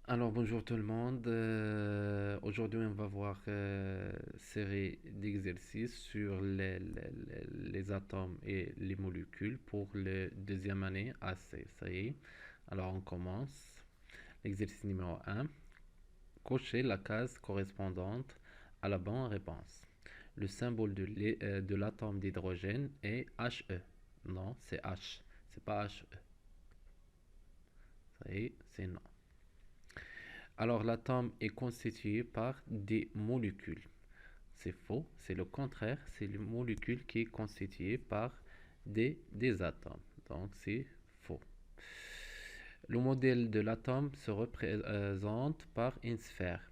Alors bonjour tout le monde. Aujourd'hui on va voir série d'exercices sur les atomes et les molécules pour le deuxième année AC. Ça y est. Alors on commence. L'exercice numéro un. Cochez la case correspondante à la bonne réponse. Le symbole de l'atome d'hydrogène est He. Non, c'est H. C'est pas He. Ça y est, c'est non. Alors l'atome est constitué par des molécules. C'est faux, c'est le contraire, c'est les molécules qui est constituée par des atomes. Donc c'est faux. Le modèle de l'atome se représente par une sphère.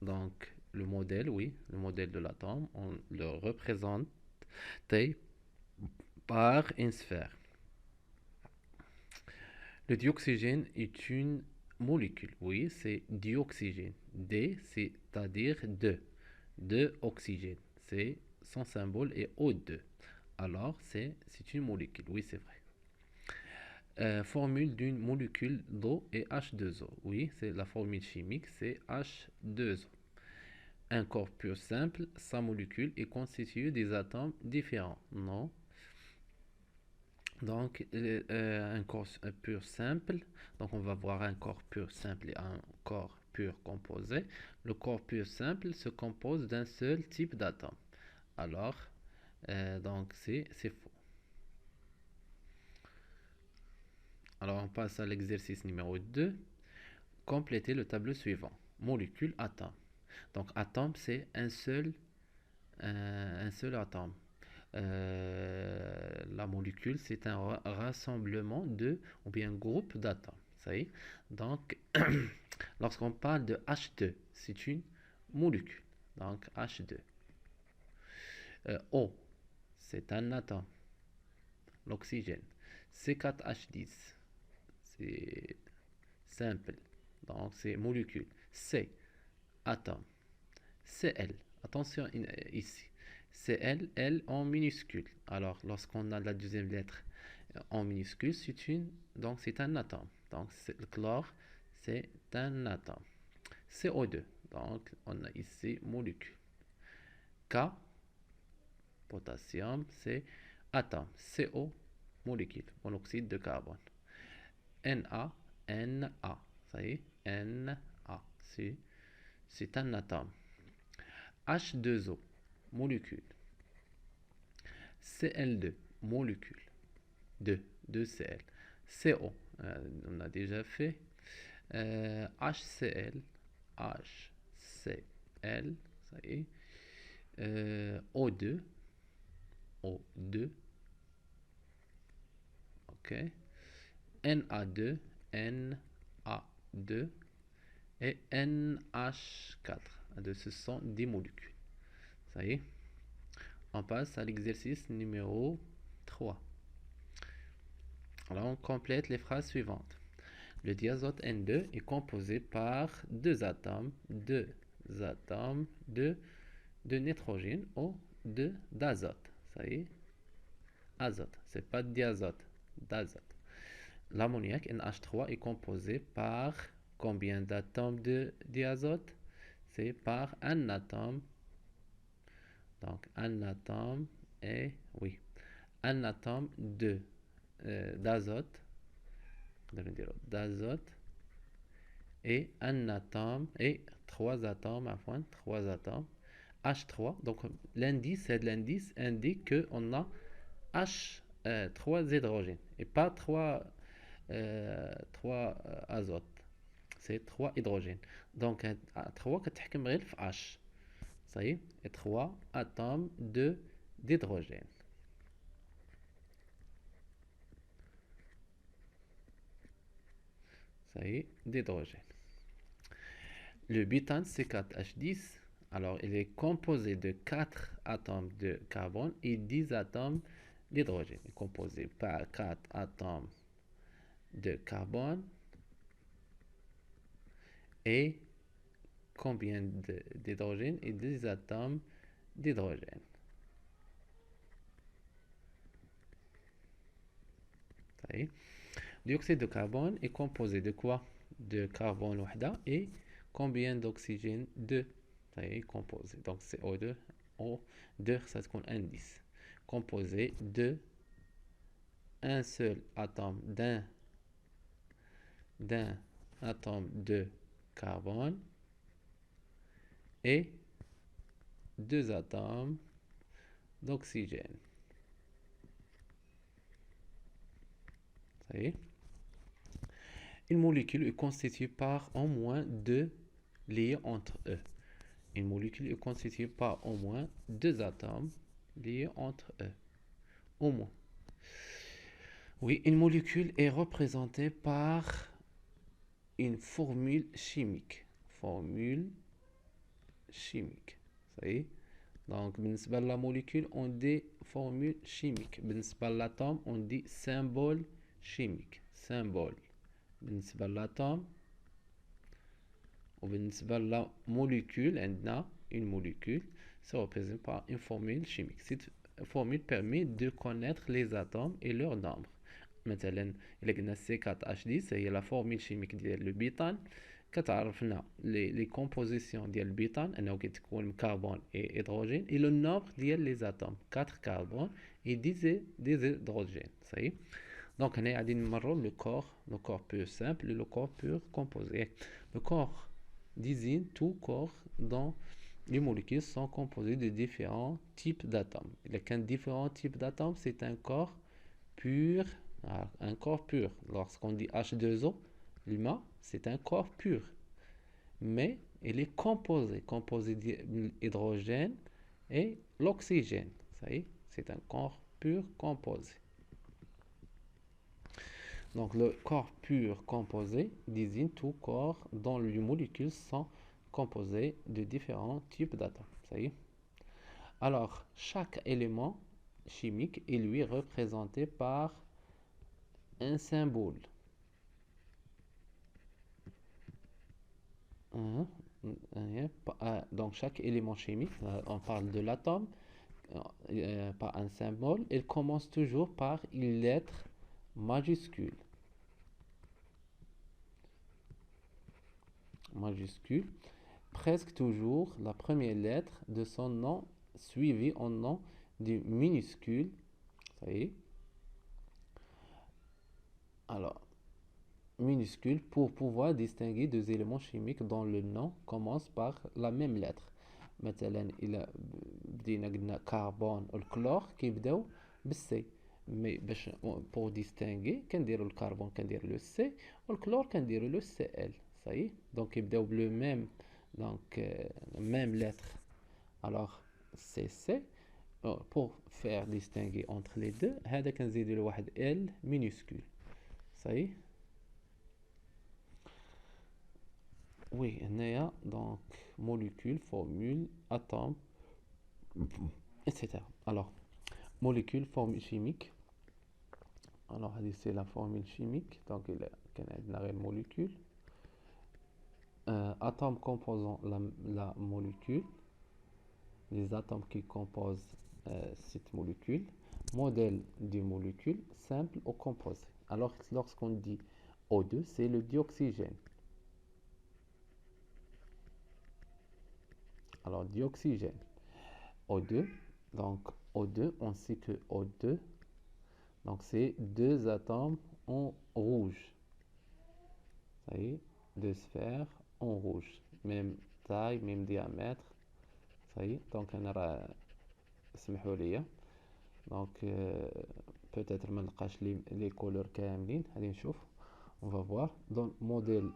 Donc le modèle, oui, le modèle de l'atome, on le représente par une sphère. Le dioxygène est une molécule. Oui, c'est dioxygène. D, c'est-à-dire 2. 2 oxygène. C'est son symbole est O2. Alors, c'est une molécule. Oui, c'est vrai. Formule d'une molécule d'eau est H2O. Oui, c'est la formule chimique, c'est H2O. Un corps pur simple, sa molécule est constituée des atomes différents. Non. Donc, un corps pur simple. Donc, on va voir un corps pur simple et un corps pur composé. Le corps pur simple se compose d'un seul type d'atome. Alors, donc, c'est faux. Alors, on passe à l'exercice numéro 2. Complétez le tableau suivant. Molécule, atome. Donc, atome, c'est un seul atome. La molécule, c'est un rassemblement de, ou bien un groupe d'atomes. Ça y est. Donc, lorsqu'on parle de H2, c'est une molécule. Donc, H2. O, c'est un atome. L'oxygène. C4H10, c'est simple. Donc, c'est molécule. C, atome. Cl, attention ici. Cl, L en minuscule. Alors, lorsqu'on a la deuxième lettre en minuscule, donc c'est un atome. Donc, le chlore, c'est un atome. CO2, donc on a ici molécule. K, potassium, c'est atome. CO, molécule, monoxyde de carbone. Na, Na, ça y est, Na, c'est un atome. H2O, molécule. Cl2, molécule. 2, 2Cl. CO, on a déjà fait. HCl, HCl, ça y est. O2, O2, ok. Na2, Na2 et NH4. Ce sont des molécules. Ça y est. On passe à l'exercice numéro 3. Alors on complète les phrases suivantes. Le diazote N2 est composé par deux atomes de nitrogène ou d'azote. Ça y est, azote. C'est pas diazote, d'azote. L'ammoniac NH3 est composé par combien d'atomes de diazote? C'est par un atome. Donc un atome et oui, un atome d'azote, d'azote et un atome et trois atomes H3. Donc l'indice indique qu'on a H 3 hydrogènes et pas 3 azote. C'est 3 hydrogènes. Donc 3 كتحكم غير في H. Ça y est, et 3 atomes d'hydrogène. Ça y est, d'hydrogène. Le butane C4H10, alors il est composé de 4 atomes de carbone et 10 atomes d'hydrogène. Il est composé par 4 atomes de carbone et combien d'hydrogène et 10 atomes d'hydrogène. Ça y est. Le dioxyde de carbone est composé de quoi? de carbone وحدة et combien d'oxygène 2. Ça y est, composé. Donc c'est O2. O2, ça se compte indice. Composé de un seul atome d'un atome de carbone et deux atomes d'oxygène. Ça y est. Une molécule est constituée par au moins deux liés entre eux. Une molécule est constituée par au moins deux atomes liés entre eux. Au moins. Oui, une molécule est représentée par une formule chimique. Formule chimique. Ça y est. Donc, بالنسبة la molécule, on dit formule chimique. بالنسبة l'atome, on dit symbole chimique. Symbole. بالنسبة l'atome. وبالنسبة la molécule, عندنا une molécule, c'est représenté par une formule chimique. Cette formule permet de connaître les atomes et leur nombre. مثلا إلا قلنا C4H10 هي la formule chimique ديال البيتان. كتعرفنا les compositions ديال البيتان انه كيتكون من كربون et hydrogène et le nombre ديال les atomes 4 carbone et 10 hydrogène. Ça y est. Donc هنا غادي نمروا le corps pur simple et le corps pur composé. Le corps désigne tout corps dont les molécules sont composées de différents types d'atomes. Il y a qu'un différent type d'atomes, c'est un corps pur. Un corps pur. Lorsqu'on dit H2O, l'humain, c'est un corps pur. Mais il est composé d'hydrogène et l'oxygène. Ça y est, c'est un corps pur composé. Donc le corps pur composé désigne tout corps dont les molécules sont composées de différents types d'atomes. Ça y est. Alors, chaque élément chimique est lui représenté par un symbole. Donc chaque élément chimique, on parle de l'atome, par un symbole, il commence toujours par une lettre majuscule. Majuscule. Presque toujours la première lettre de son nom suivie en nom du minuscule. Ça y est. Alors, minuscule pour pouvoir distinguer deux éléments chimiques dont le nom commence par la même lettre. مثلا إلى بدينا قلنا كربون والكلور كيبداو بالسي مي باش pour distinguer كنديروا الكربون كنديروا لو سي والكلور كنديروا لو سي ال. صاي دونك يبداو بلو ميم دونك même lettre. Alors c'est C. Pour faire distinguer entre les deux هذا كنزيدوا له واحد L minuscule. صاي. Oui, هنايا donc molécule, formule, atome, etc. Alors, molécule, formule chimique. Alors, c'est la formule chimique. Donc, il y a une molécule. Atome composant la molécule. Les atomes qui composent cette molécule. Modèle de molécule, simple ou composé. Alors, lorsqu'on dit O2, c'est le dioxygène. Alors, dioxygène. O2. Donc, O2, on sait que O2, donc c'est deux atomes en rouge. Ça y est, deux sphères en rouge. Même taille, même diamètre. Ça y est, donc on a donc peut-être ما نلقاش les couleurs كاملين. allez نشوف. On va voir dans le modèle.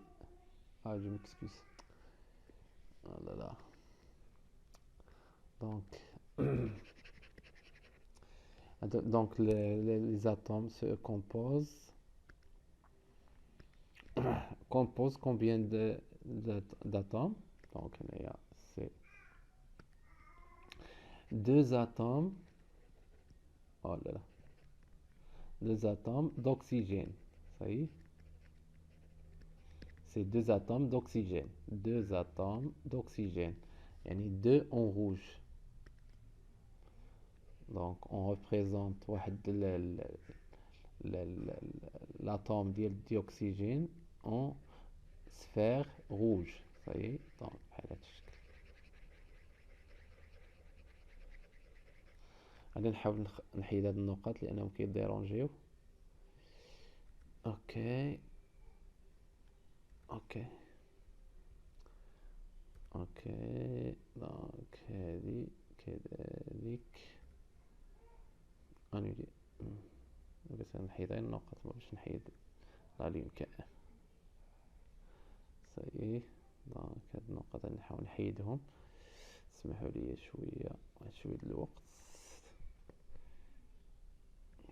Ah, je m'excuse. Oh là là. Donc les atomes se composent combien d'atomes? Donc il y a c'est deux atomes. Oh là là. Deux atomes d'oxygène. Ça y est. C'est deux atomes d'oxygène. Deux atomes d'oxygène. Il y en a deux en rouge. Donc on représente l'atome d'oxygène en sphère rouge. Ça y est, donc بحال هاد الشكل. غادي نحاول نحيد هاد النقط لانهم كيديرونجيو. اوكي اوكي اوكي دونك هادي كذلك انولي. بس نحيد غير النقط باش نحيد لا لين كامل. صايي دونك هاد النقط غادي نحاول نحيدهم. اسمحوا لي شويه واحد شويه د الوقت.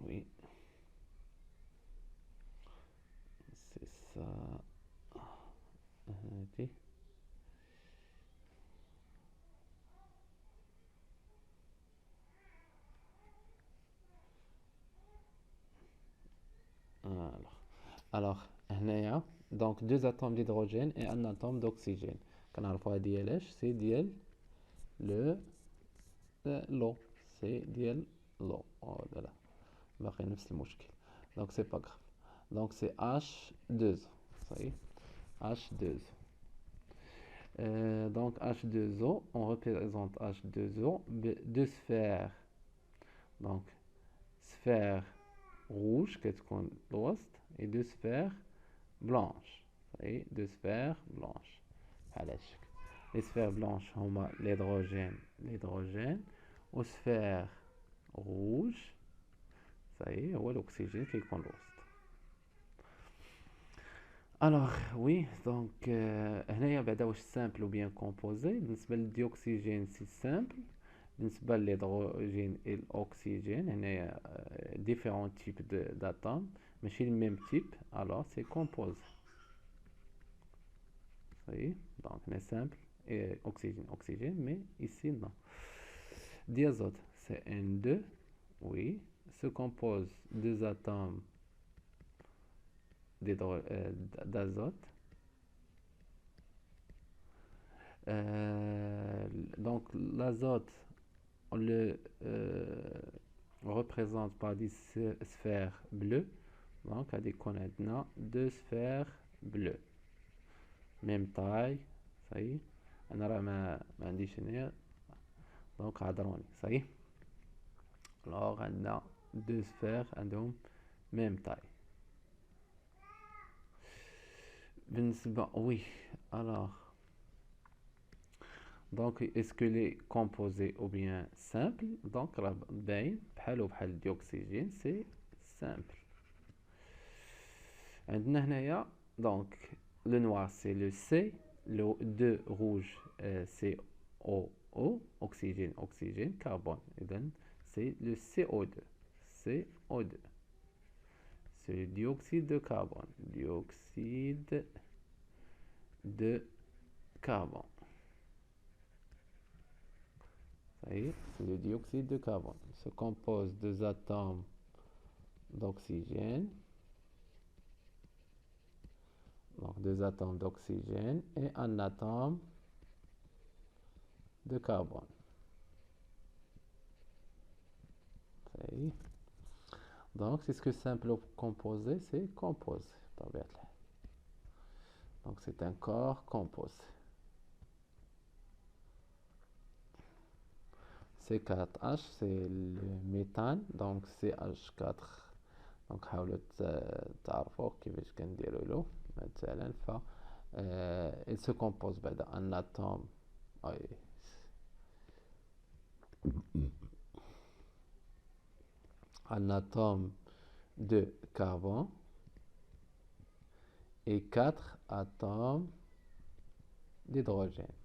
وي سي سا هادي. alors هنايا دونك deux atomes d'hydrogène et un atome d'oxygène. كنعرفوها ديالاش سي ديال لو سي ديال لو. لا باقي نفس المشكل. دونك سي با غراف. دونك سي H2O. صحيح H2O. Donc H2O, on représente H2O deux sphères. Donc sphère rouge كتكون الوسط et deux sphères blanches. صحيح deux sphères blanches بحال هاد الشكل. les sphères blanches هما l'hydrogène و sphère rouge صحيح هو الأكسجين كيكون الوسط. الوغ وي دونك هنايا بعدا واش سامبل و بيان كومبوزي. بالنسبه للديوكسيجين سي سامبل. بالنسبه للهيدروجين و الاكسجين هنايا ديفيرون تيب داتوم ماشي الميم تيب. الوغ سي كومبوزي. صحيح دونك هنا سامبل oxygène, mais ici non. Diazote, c'est N2, oui, se compose deux atomes d'azote. Donc l'azote, on le représente par des sphères bleues. Donc à des connaître deux sphères bleues. Même taille, ça y est. انا راه ما عنديش هنايا دونك عذروني. صحيح الوغ عندنا دو سفير عندهم ميم تاي. بالنسبه وي الوغ دونك اسكو لي كومبوزي او بيان سامبل. دونك راه باين بحالو بحال الديوكسيجين سي سامبل. عندنا هنايا دونك لو نوار سي لو سي. Le 2 rouge, c'est CO, oxygène, oxygène, carbone. Et donc, c'est le CO2. CO2. C'est le dioxyde de carbone. Dioxyde de carbone. Ça y est, c'est le dioxyde de carbone. Il se compose des atomes d'oxygène. Donc deux atomes d'oxygène et un atome de carbone. Donc c'est ce que simple composé, c'est composé. Donc c'est un corps composé. C4H c'est le méthane, donc CH4. donc حاولوا تعرفوا كيفاش كنديروا له. مثلا ف il se compose بعدا un atome un atome de carbone et 4 atomes d'hydrogène.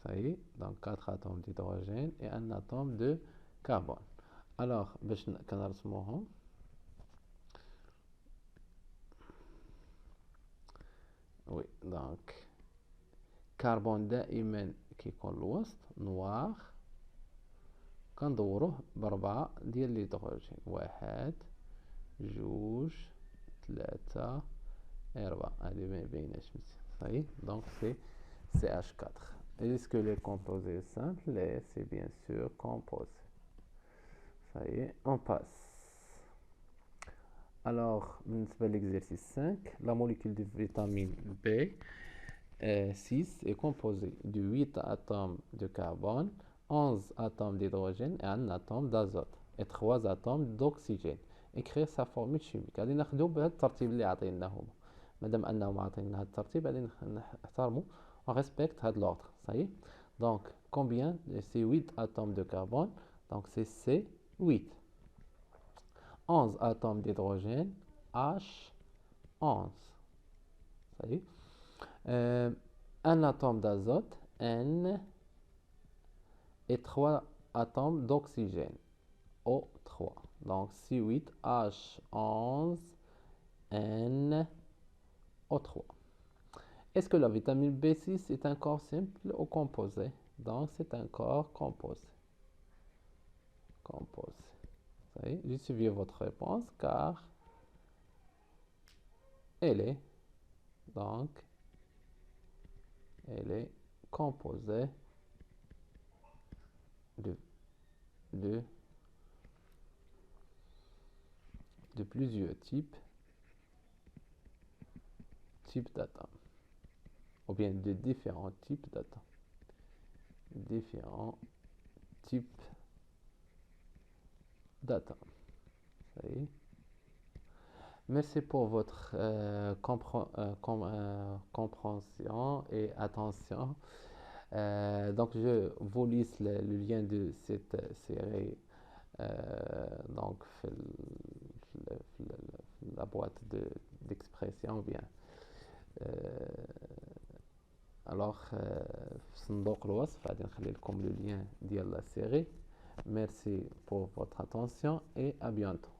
Ça y est, donc 4 atomes d'hydrogène et un atome de carbone. Alors باش كنرسموهم وي دونك كربون دائما كيكون الوسط نوار. كندوروه بربعة ديال الهيدروجين. واحد جوج ثلاثة ربعة. هادي مبيناش مزيان. صحيح دونك سي CH4. Est-ce que les composés simples? C'est bien sûr composé. Ça y est, on passe. Alors, l'exercice 5, la molécule de vitamine B6 est composée de 8 atomes de carbone, 11 atomes d'hydrogène et un atome d'azote et 3 atomes d'oxygène. Écrire sa formule chimique. غادي ناخذو بهذا الترتيب اللي عطينا هما. مادام انهم عطينا هذا الترتيب غادي نحترمو on respecte هذا l'ordre. Ça y est. Donc, combien? C'est 8 atomes de carbone. Donc, c'est C8. 11 atomes d'hydrogène, H11. Ça y est. Un atome d'azote, N, et 3 atomes d'oxygène, O3. Donc C8H11, N, O3. Est-ce que la vitamine B6 est un corps simple ou composé? Donc c'est un corps composé. Composé. Ça y est, j'ai suivi votre réponse car elle est donc elle est composée de, de, de plusieurs types d'atomes, ou bien de différents types d'atomes. Différents types d'atomes. Ça y est. Merci pour votre compréhension et attention. Donc, je vous lisse le lien de cette série donc la boîte d'expression bien. Alors, في صندوق الوصف غادي نخلي لكم le lien ديال la série. Merci pour votre attention et à bientôt.